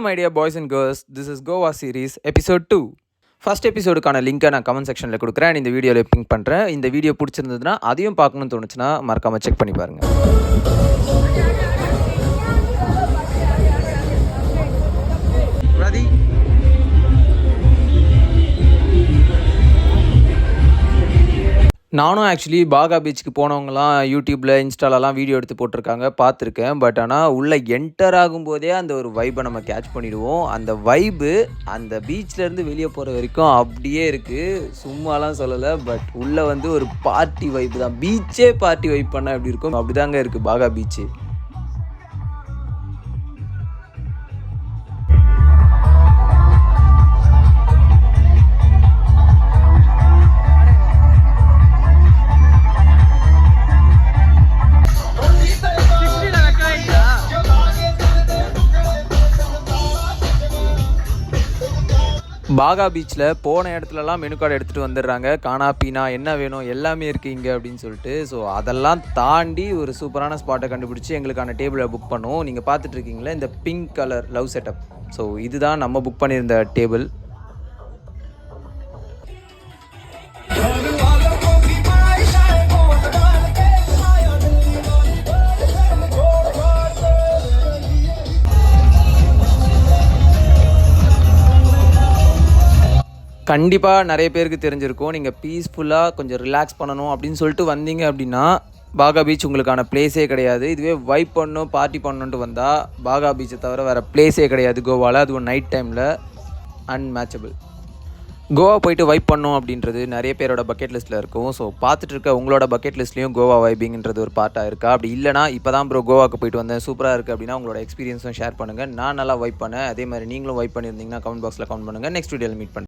my dear boys and girls, this is Goa series episode 2. First எபிசோடுக்கான லிங்க்கை நான் comment செக்ஷனில் கொடுக்குறேன். இந்த வீடியோவில் பிங்க் பண்ணுறேன். இந்த வீடியோ பிடிச்சிருந்ததுன்னா அதையும் பார்க்கணும்னு தோணுச்சுன்னா மறக்காமல் செக் பண்ணி பாருங்கள். நானும் ஆக்சுவலி பாகா பீச்சுக்கு போனவங்கலாம் யூடியூப்பில் இன்ஸ்டாலலாம் வீடியோ எடுத்து போட்டிருக்காங்க, பார்த்துருக்கேன். பட் ஆனால் உள்ளே என்டர் ஆகும்போதே அந்த ஒரு வைப்பை நம்ம கேட்ச் பண்ணிவிடுவோம். அந்த வைப்பு அந்த பீச்லேருந்து வெளியே போகிற வரைக்கும் அப்படியே இருக்குது. சும்மாலாம் சொல்லலை, பட் உள்ளே வந்து ஒரு பார்ட்டி வைப்பு தான். பீச்சே பார்ட்டி வைப் பண்ணால் எப்படி இருக்கும், அப்படி தாங்க இருக்குது பாகா பீச்சு. பாகா பீச்சில் போன இடத்துலலாம் மெனு கார்டு எடுத்துகிட்டு வந்துடுறாங்க. கானா பீனா என்ன வேணும் எல்லாமே இருக்குது இங்கே அப்படின்னு சொல்லிட்டு. ஸோ அதெல்லாம் தாண்டி ஒரு சூப்பரான ஸ்பாட்டை கண்டுபிடிச்சி எங்களுக்கான டேபிளை புக் பண்ணுவோம். நீங்கள் பார்த்துட்ருக்கீங்களா இந்த pink colour love setup. So இதுதான் நம்ம புக் பண்ணியிருந்த டேபிள். கண்டிப்பாக நிறைய பேருக்கு தெரிஞ்சிருக்கும். நீங்கள் பீஸ்ஃபுல்லாக கொஞ்சம் ரிலாக்ஸ் பண்ணணும் அப்படின்னு சொல்லிட்டு வந்தீங்க அப்படின்னா பாகா பீச் உங்களுக்கான பிளேஸே கிடையாது. இதுவே வைப் பண்ணணும் பார்ட்டி பண்ணணுன்ட்டு வந்தால் பாகா பீச்சை தவிர வேறு பிளேஸே கிடையாது கோவாவில். அதுவும் நைட் டைமில் அன்மேட்சபிள். கோவா போயிட்டு வைப் பண்ணணும் அப்படின்றது நிறைய பேரோட பக்கெட் லிஸ்ட்டில் இருக்கும். ஸோ பார்த்துட்டு இருக்க உங்களோட பக்கெட் லிஸ்ட்லேயும் கோவா வைப்பிங்கிறது ஒரு பார்ட்டாக இருக்கா? அப்படி இல்லைனா இப்போ தான் ப்ரோ கோவாக்கு போயிட்டு வந்தேன் சூப்பராக இருக்குது அப்படின்னா உங்களோட எக்ஸ்பீரியன்ஸும் ஷேர் பண்ணுங்கள். நான் நல்லா வைப் பண்ணேன், அதே மாதிரி நீங்களும் வைப் பண்ணியிருந்தீங்கன்னா கமெண்ட் பாக்ஸில் கமெண்ட் பண்ணுங்கள். நெக்ஸ்ட் வீடியோவில் மீட் பண்ணுறேன்.